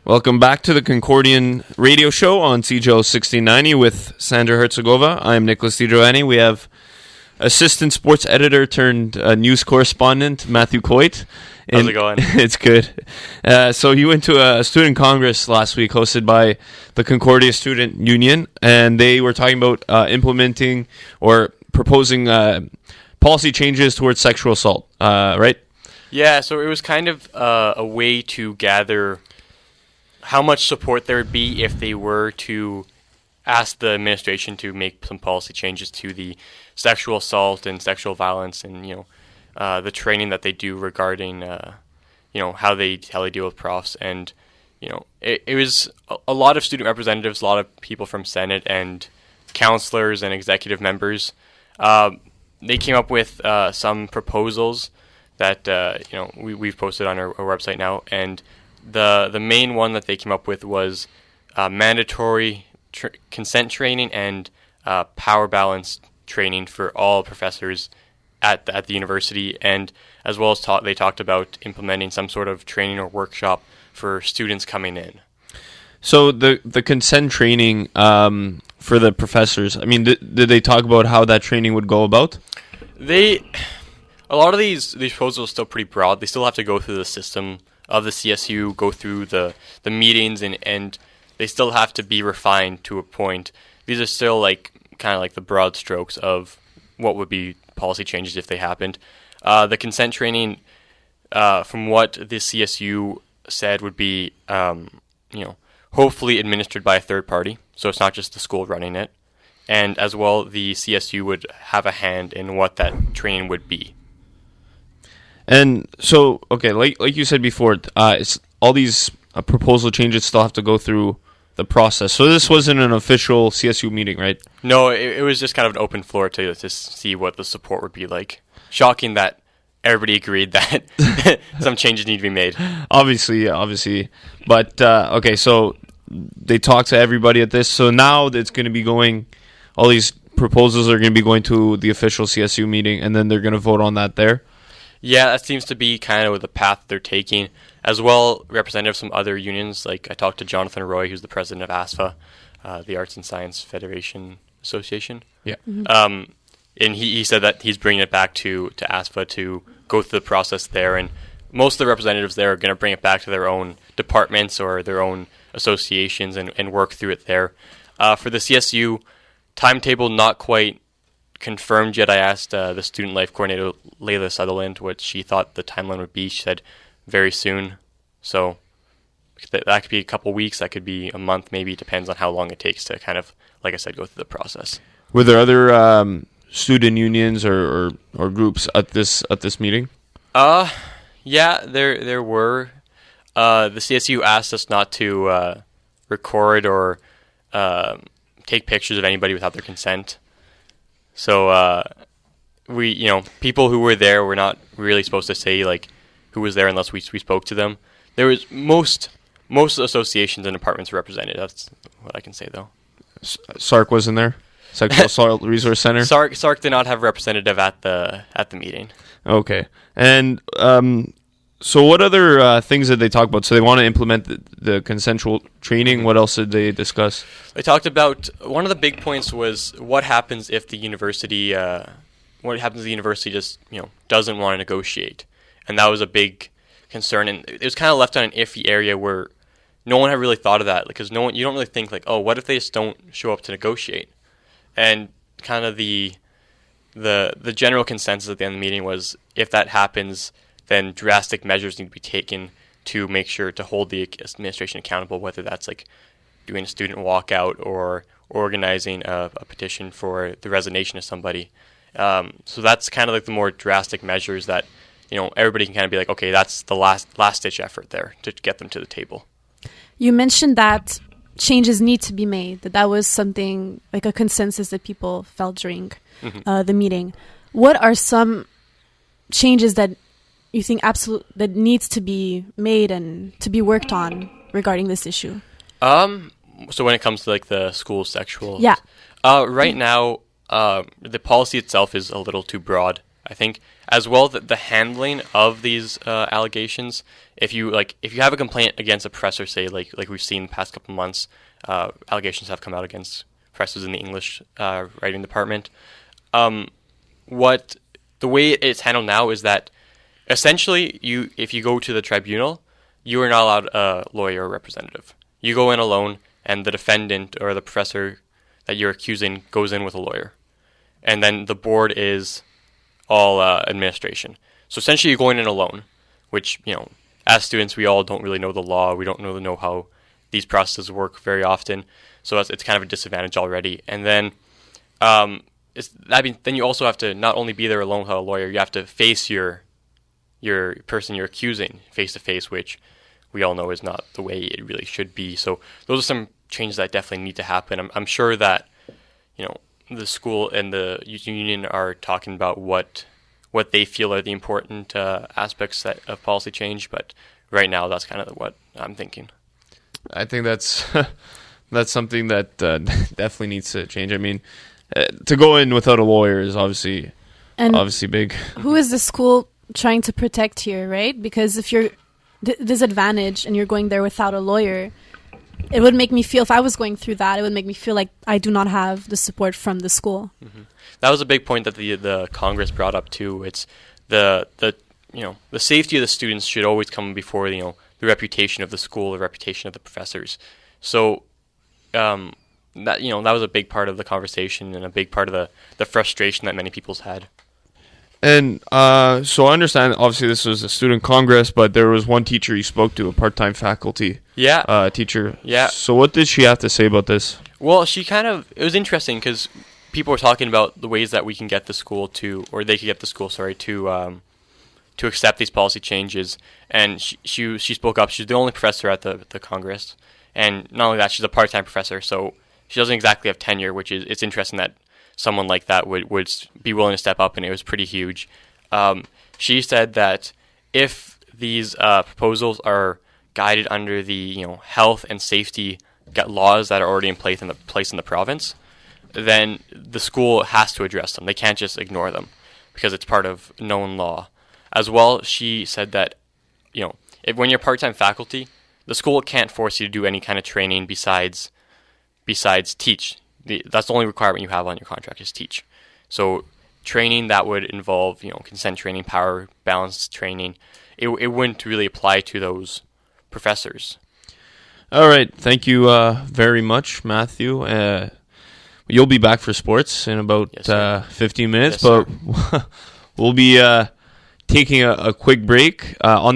Welcome back to the Concordian radio show on CJO 1690 with Sandra Herzegovina. I'm Nicholas DiGiovanni. We have assistant sports editor turned news correspondent Matthew Coit. How's it going? It's good. So you went to a student congress last week hosted by the Concordia Student Union, and they were talking about implementing or proposing policy changes towards sexual assault, right? Yeah, so it was kind of a way to gather how much support there would be if they were to ask the administration to make some policy changes to the sexual assault and sexual violence and, the training that they do regarding, how they deal with profs. And, it was a lot of student representatives, a lot of people from Senate and counselors and executive members. They came up with some proposals that, we've posted on our website now. And the main one that they came up with was mandatory consent training and power balance training for all professors at the university, and as well as they talked about implementing some sort of training or workshop for students coming in. So the consent training for the professors, I mean, did they talk about how that training would go about? A lot of these proposals are still pretty broad. They still have to go through the system of the CSU, go through the meetings, and they still have to be refined to a point. These are still kind of like the broad strokes of what would be policy changes if they happened. The consent training, from what the CSU said, would be hopefully administered by a third party, so it's not just the school running it. And as well, the CSU would have a hand in what that training would be. And so, okay, like you said before, it's all these proposal changes still have to go through the process. So this wasn't an official CSU meeting, right? No, it was just kind of an open floor to see what the support would be like. Shocking that everybody agreed that some changes need to be made. Obviously. But, okay, so they talked to everybody at this. So now it's going to be going, all these proposals are going to be going to the official CSU meeting, and then they're going to vote on that there. Yeah, that seems to be kind of the path they're taking. As well, representatives from other unions, like I talked to Jonathan Roy, who's the president of ASFA, the Arts and Science Federation Association. Yeah. Mm-hmm. And he said that he's bringing it back to ASFA to go through the process there. And most of the representatives there are going to bring it back to their own departments or their own associations and work through it there. For the CSU, timetable not quite confirmed yet. I asked the student life coordinator, Layla Sutherland, what she thought the timeline would be. She said very soon. So that could be a couple weeks. That could be a month, maybe. It depends on how long it takes to kind of, like I said, go through the process. Were there other student unions or groups at this meeting? Yeah, there were. The CSU asked us not to record or take pictures of anybody without their consent. So we, people who were there were not really supposed to say who was there unless we spoke to them. There was most associations and departments were represented. That's what I can say, though. SARC wasn't there? Sexual Assault Resource Center? SARC did not have a representative at the meeting. Okay. And so what other things did they talk about? So they want to implement the consensual training. What else did they discuss? They talked about, one of the big points was what happens if the university just doesn't want to negotiate. And that was a big concern. And it was kind of left on an iffy area where no one had really thought of that, because you don't really think what if they just don't show up to negotiate? And kind of the general consensus at the end of the meeting was, if that happens, then drastic measures need to be taken to make sure to hold the administration accountable, whether that's doing a student walkout or organizing a petition for the resignation of somebody. So that's kind of the more drastic measures that everybody can kind of be okay, that's the last ditch effort there to get them to the table. You mentioned that changes need to be made, that was something like a consensus that people felt during the meeting. What are some changes that you think that needs to be made and to be worked on regarding this issue? So when it comes to the school sexual, yeah, right now the policy itself is a little too broad. I think as well that the handling of these allegations. If you have a complaint against a professor, say like we've seen the past couple months, allegations have come out against professors in the English writing department. The way it's handled now is that essentially if you go to the tribunal, you are not allowed a lawyer or representative. You go in alone, and the defendant or the professor that you're accusing goes in with a lawyer, and then the board is all administration. So essentially, you're going in alone, which, as students, we all don't really know the law. We don't really know how these processes work very often. So it's kind of a disadvantage already. And then then you also have to not only be there alone with a lawyer, you have to face your person you're accusing face to face, which we all know is not the way it really should be. So those are some changes that definitely need to happen. I'm sure that the school and the union are talking about what they feel are the important aspects of policy change, but right now that's kind of what I'm thinking. I think that's something that definitely needs to change. I mean, to go in without a lawyer is obviously big. Who is the school trying to protect here, right? Because if you're disadvantaged and you're going there without a lawyer, it would make me feel, if I was going through that, it would make me feel like I do not have the support from the school. Mm-hmm. That was a big point that the Congress brought up too. It's the safety of the students should always come before the reputation of the school, the reputation of the professors. So that was a big part of the conversation and a big part of the frustration that many people's had. And so I understand, obviously, this was a student congress, but there was one teacher you spoke to, a part-time faculty teacher. Yeah. So what did she have to say about this? Well, it was interesting because people were talking about the ways that we can get the school they could get the school, to accept these policy changes. And she spoke up. She's the only professor at the Congress. And not only that, she's a part-time professor, so she doesn't exactly have tenure, which it's interesting that someone like that would be willing to step up, and it was pretty huge. She said that if these proposals are guided under the health and safety laws that are already in place in the province, then the school has to address them. They can't just ignore them because it's part of known law. As well, she said that when you're part-time faculty, the school can't force you to do any kind of training besides teach. That's the only requirement you have on your contract is teach. So training that would involve, consent training, power balance training, it wouldn't really apply to those professors. All right. Thank you very much, Matthew. You'll be back for sports in about 15 minutes, but we'll be taking a quick break. On